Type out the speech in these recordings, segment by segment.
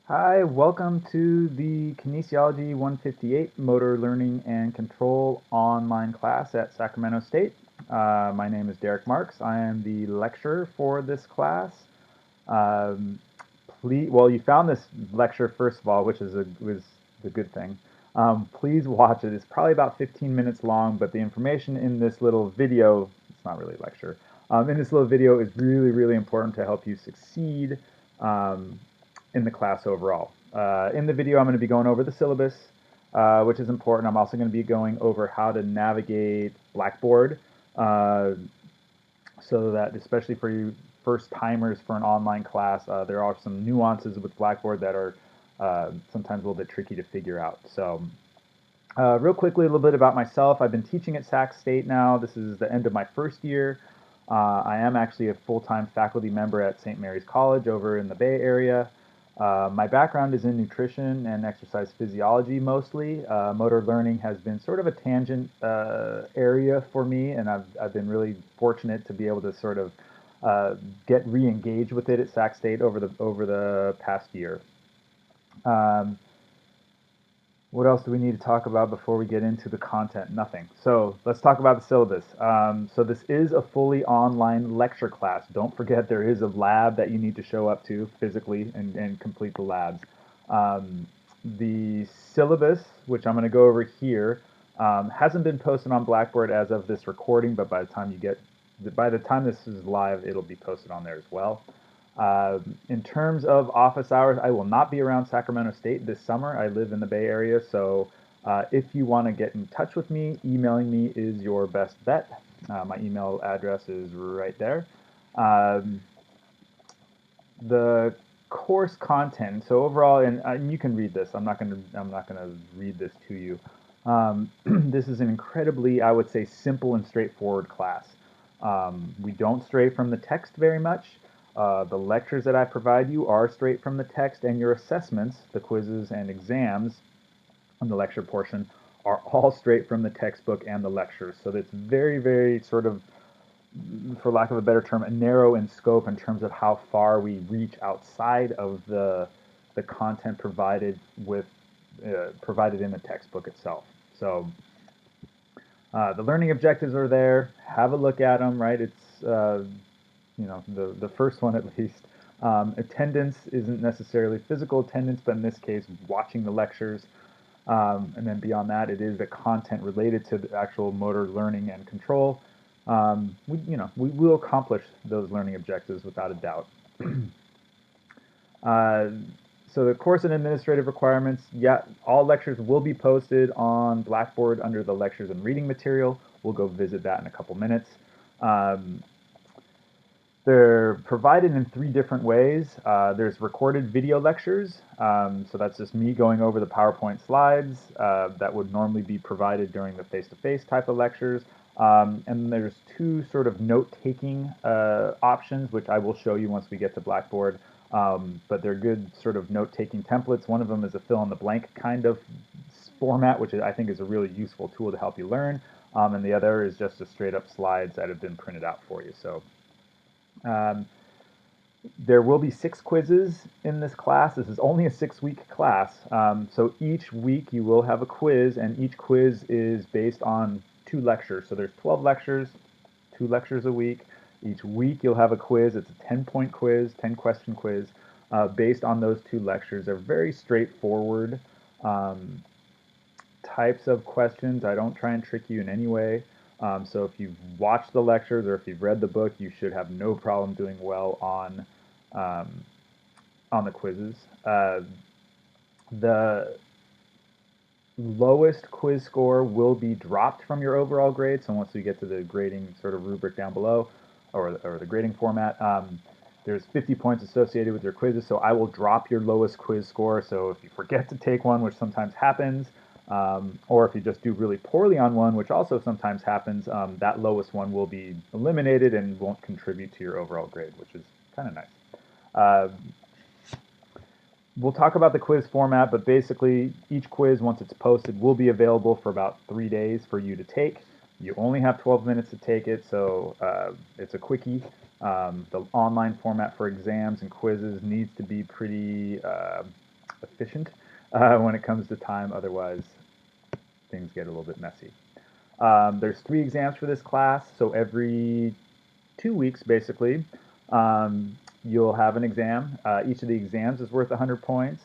Hi, welcome to the Kinesiology 158 Motor Learning and Control online class at Sacramento State. My name is Derek Marks. I am the lecturer for this class. Um, well, you found this lecture first of all, which was the good thing. Please watch it. It's probably about 15 minutes long, but the information in this little video, it's not really a lecture, in this little video is really, really important to help you succeed um, in the class overall. In the video, I'm going to be going over the syllabus, which is important. I'm also going to be going over how to navigate Blackboard, uh, so that especially for you first timers for an online class, there are some nuances with Blackboard that are sometimes a little bit tricky to figure out. So real quickly, a little bit about myself. I've been teaching at Sac State now. This is the end of my first year. I am actually a full-time faculty member at St. Mary's College over in the Bay Area. My background is in nutrition and exercise physiology mostly. Motor learning has been sort of a tangent area for me, and I've been really fortunate to be able to sort of get re-engaged with it at Sac State over the past year. Um, what else do we need to talk about before we get into the content? Nothing. So let's talk about the syllabus. So this is a fully online lecture class. Don't forget there is a lab that you need to show up to physically and complete the labs. The syllabus, which I'm going to go over here, hasn't been posted on Blackboard as of this recording, but by the time this is live, it'll be posted on there as well. In terms of office hours, I will not be around Sacramento State this summer. I live in the Bay Area, so if you want to get in touch with me, emailing me is your best bet. My email address is right there. Um, the course content. So overall, and you can read this. I'm not gonna read this to you. This is an incredibly, I would say, simple and straightforward class. We don't stray from the text very much. The lectures that I provide you are straight from the text, and your assessments, the quizzes and exams on the lecture portion, are all straight from the textbook and the lectures. So it's very, very sort of, for lack of a better term, narrow in scope in terms of how far we reach outside of the content provided in the textbook itself. So the learning objectives are there. Have a look at them. Right, it's the first one at least. Attendance isn't necessarily physical attendance, but in this case, watching the lectures. And then beyond that, it is the content related to the actual motor learning and control. We will accomplish those learning objectives without a doubt. uh, so the course and administrative requirements, yeah, all lectures will be posted on Blackboard under the lectures and reading material. We'll go visit that in a couple minutes. Um, they're provided in three different ways. There's recorded video lectures. So that's just me going over the PowerPoint slides that would normally be provided during the face-to-face type of lectures. And there's two sort of note-taking options, which I will show you once we get to Blackboard. But they're good sort of note-taking templates. One of them is a fill-in-the-blank kind of format, which I think is a really useful tool to help you learn. And the other is just a straight-up slides that have been printed out for you. So um, there will be 6 quizzes in this class. This is only a 6-week class. So each week you will have a quiz, and each quiz is based on 2 lectures. So there's 12 lectures, 2 lectures a week. Each week you'll have a quiz. It's a 10-point quiz, 10-question quiz, based on those 2 lectures. They're very straightforward types of questions. I don't try and trick you in any way. So if you've watched the lectures or if you've read the book, you should have no problem doing well um, on the quizzes. The lowest quiz score will be dropped from your overall grade. So once we get to the grading sort of rubric down below, or the grading format, there's 50 points associated with your quizzes. So I will drop your lowest quiz score. So if you forget to take one, which sometimes happens, or if you just do really poorly on one, which also sometimes happens, that lowest one will be eliminated and won't contribute to your overall grade, which is kind of nice. Uh, we'll talk about the quiz format, but basically each quiz, once it's posted, will be available for about 3 days for you to take. You only have 12 minutes to take it, so it's a quickie. The online format for exams and quizzes needs to be pretty efficient when it comes to time. Otherwise, things get a little bit messy. There's 3 exams for this class, so every 2 weeks, basically, you'll have an exam. Each of the exams is worth 100 points.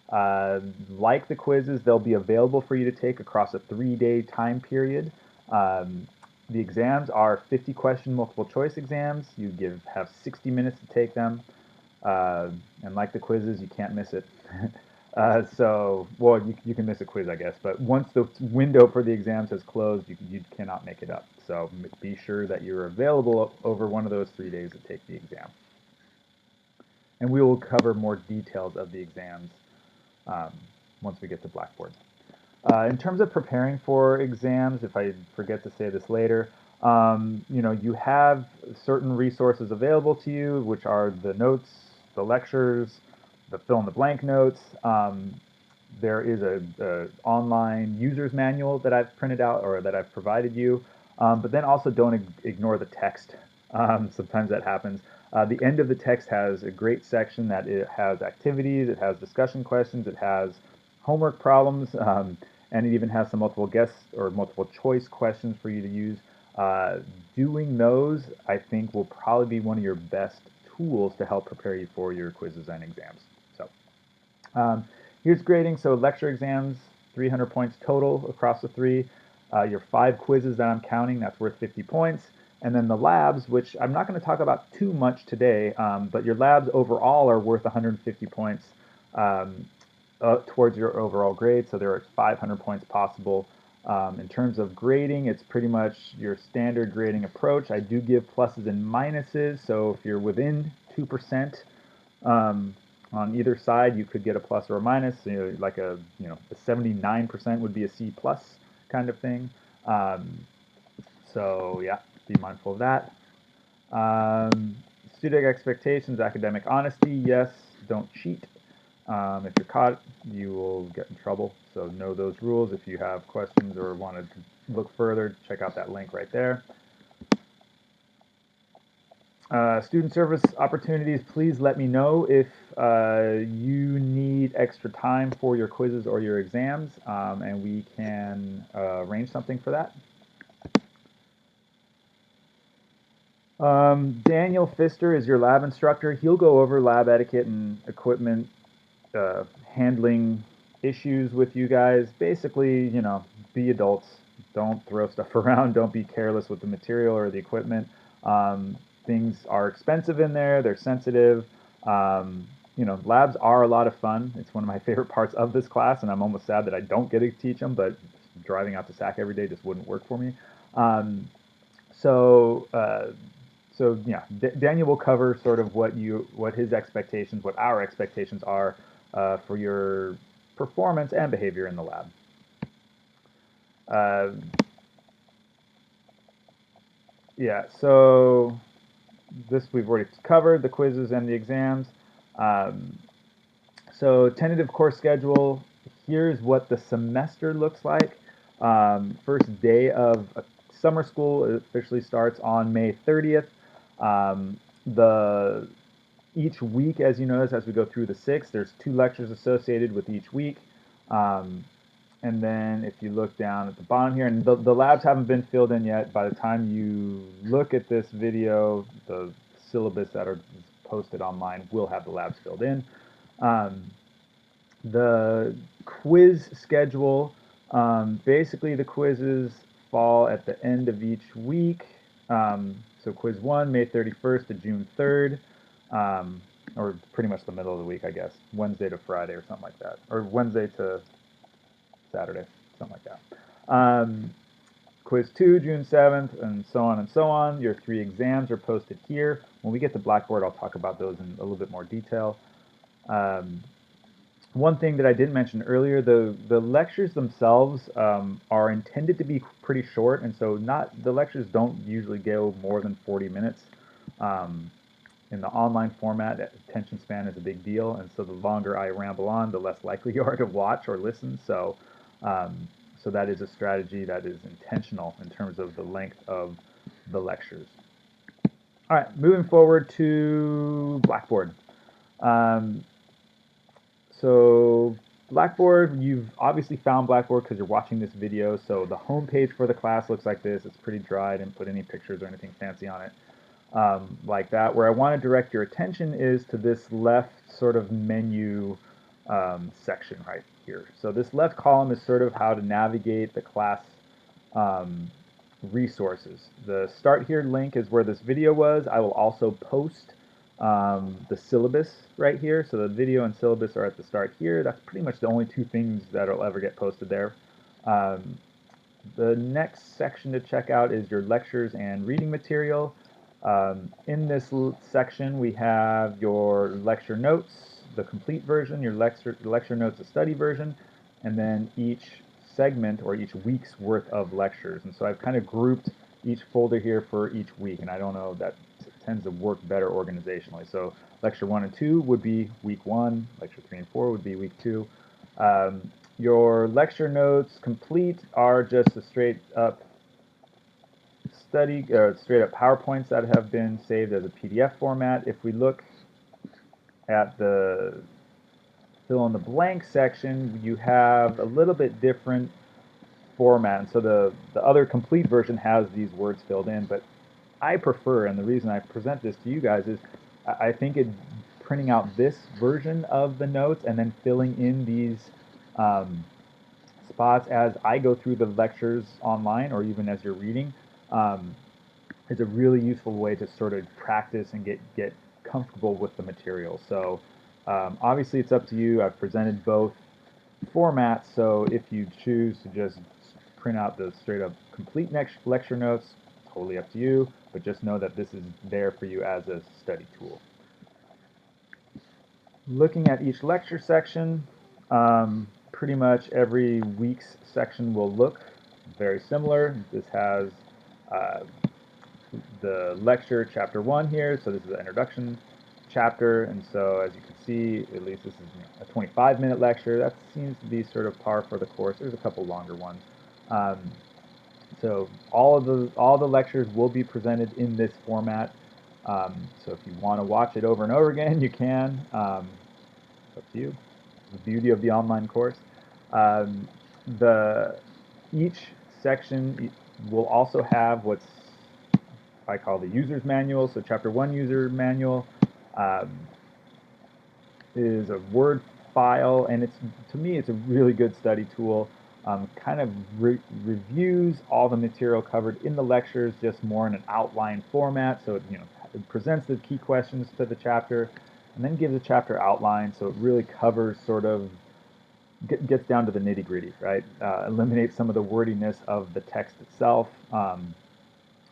Like the quizzes, they'll be available for you to take across a 3-day time period. The exams are 50-question multiple choice exams. You have 60 minutes to take them. And like the quizzes, you can't miss it. Well, you can miss a quiz, I guess, but once the window for the exams has closed, you cannot make it up. So be sure that you're available over one of those 3 days to take the exam. And we will cover more details of the exams once we get to Blackboard. In terms of preparing for exams, if I forget to say this later, you have certain resources available to you, which are the notes, the lectures, the fill-in-the-blank notes. There is a online user's manual that I've printed out or that I've provided you. But then also don't ignore the text. Sometimes that happens. The end of the text has a great section that it has activities, it has discussion questions, it has homework problems, and it even has some multiple guess or multiple choice questions for you to use. Doing those, I think, will probably be one of your best tools to help prepare you for your quizzes and exams. So here's grading. So lecture exams, 300 points total across the 3. Your 5 quizzes that I'm counting, that's worth 50 points. And then the labs, which I'm not going to talk about too much today, but your labs overall are worth 150 points towards your overall grade. So there are 500 points possible. In terms of grading, it's pretty much your standard grading approach. I do give pluses and minuses, so if you're within 2% on either side, you could get a plus or a minus. Like a 79% would be a C plus kind of thing. So yeah, be mindful of that. Student expectations, academic honesty, yes, don't cheat. If you're caught, you will get in trouble. So know those rules. If you have questions or want to look further, check out that link right there. Student service opportunities, please let me know if you need extra time for your quizzes or your exams, and we can arrange something for that. Daniel Pfister is your lab instructor. He'll go over lab etiquette and equipment handling issues with you guys. Basically, be adults. Don't throw stuff around. Don't be careless with the material or the equipment. Things are expensive in there. They're sensitive. Labs are a lot of fun. It's one of my favorite parts of this class, and I'm almost sad that I don't get to teach them, but driving out to SAC every day just wouldn't work for me. So yeah, Daniel will cover sort of what his expectations, what our expectations are for your performance and behavior in the lab. Yeah, so this we've already covered, the quizzes and the exams. So tentative course schedule, here's what the semester looks like. First day of summer school officially starts on May 30th. Each week, as you notice, as we go through the 6, there's 2 lectures associated with each week. And then if you look down at the bottom here, and the labs haven't been filled in yet. By the time you look at this video, the syllabus that are posted online will have the labs filled in. The quiz schedule, basically the quizzes fall at the end of each week. So quiz 1, May 31st to June 3rd, or pretty much the middle of the week, I guess. Wednesday to Friday or something like that. Or Wednesday to Saturday, something like that. Quiz 2, June 7th, and so on and so on. Your 3 exams are posted here. When we get to Blackboard, I'll talk about those in a little bit more detail. One thing that I didn't mention earlier, the lectures themselves are intended to be pretty short, and so the lectures don't usually go more than 40 minutes. In the online format, attention span is a big deal, and so the longer I ramble on, the less likely you are to watch or listen. So that is a strategy that is intentional in terms of the length of the lectures. All right, moving forward to Blackboard. So Blackboard, you've obviously found Blackboard because you're watching this video. So the home page for the class looks like this. It's pretty dry. I didn't put any pictures or anything fancy on it like that. Where I want to direct your attention is to this left sort of menu section right here. So this left column is sort of how to navigate the class um, resources. The Start Here link is where this video was. I will also post the syllabus right here. So the video and syllabus are at the start here. That's pretty much the only two things that'll ever get posted there. The next section to check out is your lectures and reading material. In this section, we have your lecture notes, the complete version, your lecture notes, the study version, and then each segment or each week's worth of lectures. And so I've kind of grouped each folder here for each week, and I don't know, that tends to work better organizationally. So lecture 1 and 2 would be week 1, lecture 3 and 4 would be week 2. Your lecture notes complete are just a straight up straight up PowerPoints that have been saved as a PDF format. If we look at the fill in the blank section, you have a little bit different format. And so the other complete version has these words filled in, but I prefer, and the reason I present this to you guys is I think printing out this version of the notes and then filling in these spots as I go through the lectures online or even as you're reading is a really useful way to sort of practice and get comfortable with the material. So obviously it's up to you. I've presented both formats, so if you choose to just print out the straight up complete lecture notes, totally up to you, but just know that this is there for you as a study tool. Looking at each lecture section, pretty much every week's section will look very similar. This has the lecture chapter 1 here, so this is the introduction chapter, and so as you can see, at least this is a 25-minute lecture. That seems to be sort of par for the course. There's a couple longer ones. So all the lectures will be presented in this format. So if you want to watch it over and over again, you can. It's up to you. The beauty of the online course. Each section will also have what's I call the user's manual. So chapter 1 user manual is a Word file, and to me it's a really good study tool. Kind of reviews all the material covered in the lectures, just more in an outline format. So it presents the key questions to the chapter, and then gives a chapter outline. So it really covers sort of gets down to the nitty gritty, right? Eliminates some of the wordiness of the text itself,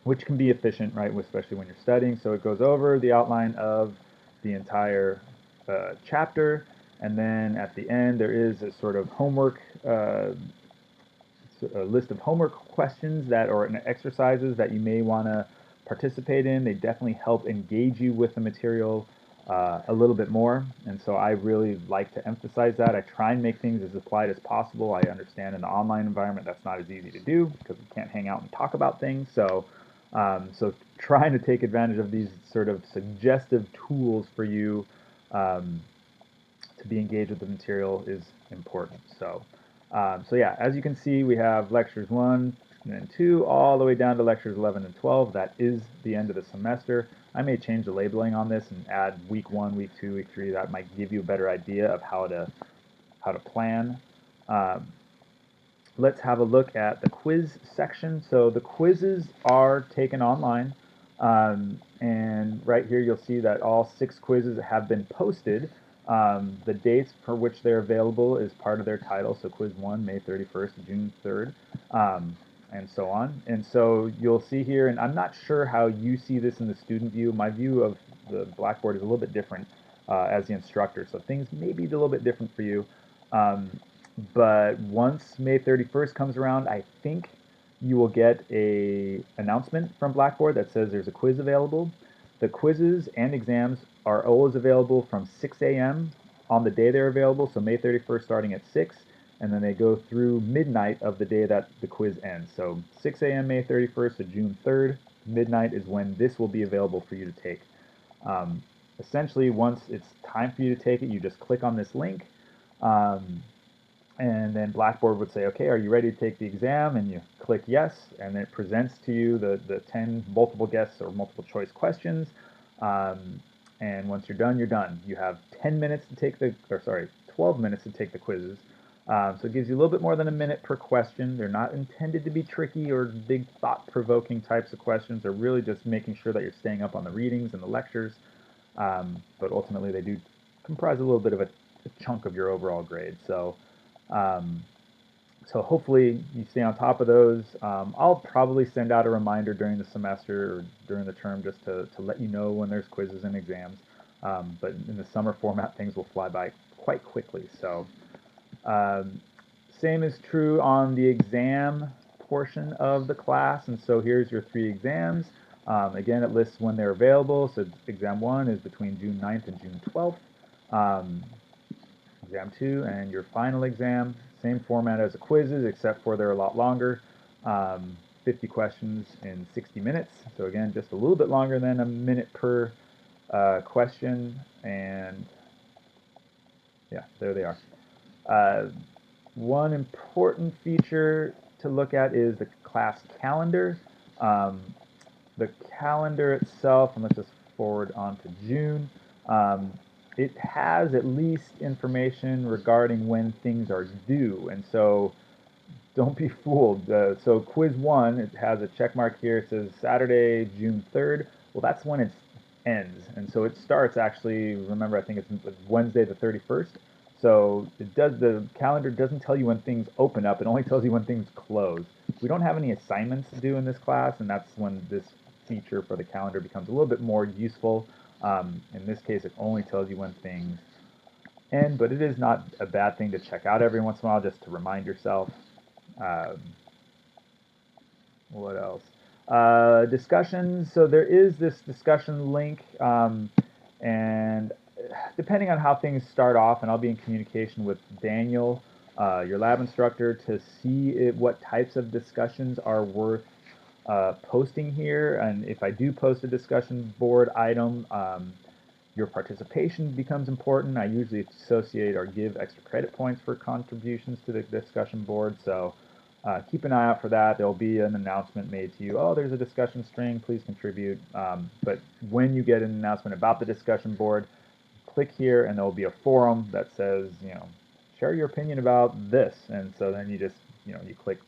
which can be efficient, right? Especially when you're studying. So it goes over the outline of the entire chapter, and then at the end there is a sort of homework. A list of homework questions or exercises that you may want to participate in. They definitely help engage you with the material a little bit more, and so I really like to emphasize that. I try and make things as applied as possible. I understand in the online environment that's not as easy to do because we can't hang out and talk about things. So trying to take advantage of these sort of suggestive tools for you to be engaged with the material is important. So yeah, as you can see, we have lectures 1 and then 2 all the way down to lectures 11 and 12. That is the end of the semester. I may change the labeling on this and add week 1, week 2, week 3. That might give you a better idea of how to plan. Let's have a look at the quiz section. So the quizzes are taken online, and right here you'll see that all 6 quizzes have been posted. The dates for which they're available is part of their title. So quiz 1, May 31st to June 3rd, and so on. And so you'll see here, and I'm not sure how you see this in the student view. My view of the Blackboard is a little bit different as the instructor, so things may be a little bit different for you. But once May 31st comes around, I think you will get an announcement from Blackboard that says there's a quiz available. The quizzes and exams are always available from 6 a.m. on the day they're available, so May 31st starting at 6, and then they go through midnight of the day that the quiz ends. So 6 a.m. May 31st to June 3rd, midnight is when this will be available for you to take. Essentially, once it's time for you to take it, you just click on this link. And then Blackboard would say, okay, are you ready to take the exam? And you click yes, and then it presents to you the 10 multiple guess or multiple choice questions. And once you're done, you're done. You have 10 minutes to take 12 minutes to take the quizzes. So it gives you a little bit more than a minute per question. They're not intended to be tricky or big thought-provoking types of questions. They're really just making sure that you're staying up on the readings and the lectures. But ultimately, they do comprise a little bit of a chunk of your overall grade. Um, so hopefully you stay on top of those. I'll probably send out a reminder during the semester or during the term just to let you know when there's quizzes and exams. But in the summer format, things will fly by quite quickly. So same is true on the exam portion of the class. And so here's your 3 exams. Again, it lists when they're available. So exam 1 is between June 9th and June 12th. Exam 2 and your final exam, same format as the quizzes, except for they're a lot longer. 50 questions in 60 minutes. So again, just a little bit longer than a minute per question. And yeah, there they are. One important feature to look at is the class calendar. The calendar itself, and let's just forward on to June, it has at least information regarding when things are due. And so don't be fooled. So quiz 1, it has a check mark here. It says Saturday, June 3rd. Well, that's when it ends. And so it starts actually, remember, I think it's Wednesday the 31st. So the calendar doesn't tell you when things open up. It only tells you when things close. We don't have any assignments to do in this class, and that's when this feature for the calendar becomes a little bit more useful. In this case, it only tells you when things end, but it is not a bad thing to check out every once in a while just to remind yourself. What else? Discussions. So there is this discussion link, and depending on how things start off, and I'll be in communication with Daniel, your lab instructor, to see what types of discussions are worth posting here. And if I do post a discussion board item, your participation becomes important. I usually associate or give extra credit points for contributions to the discussion board. So keep an eye out for that. There'll be an announcement made to you. Oh, there's a discussion string. Please contribute. But when you get an announcement about the discussion board, click here, and there'll be a forum that says, share your opinion about this. And so then you just, you click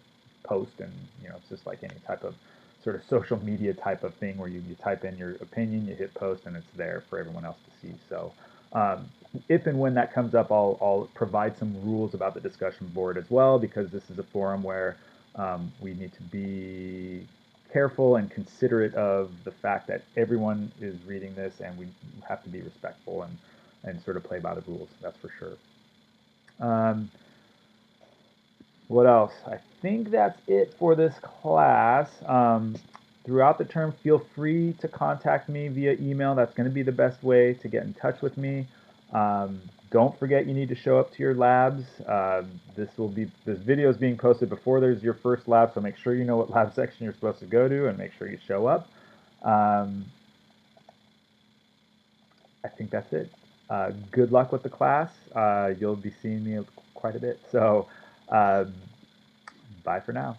post, and it's just like any type of sort of social media type of thing where you type in your opinion, you hit post, and it's there for everyone else to see. So if and when that comes up, I'll provide some rules about the discussion board as well, because this is a forum where we need to be careful and considerate of the fact that everyone is reading this, and we have to be respectful and sort of play by the rules, that's for sure. What else? I think that's it for this class. Throughout the term, feel free to contact me via email. That's going to be the best way to get in touch with me. Don't forget you need to show up to your labs. This video is being posted before there's your first lab, so make sure you know what lab section you're supposed to go to and make sure you show up. I think that's it. Good luck with the class. You'll be seeing me quite a bit. So bye for now.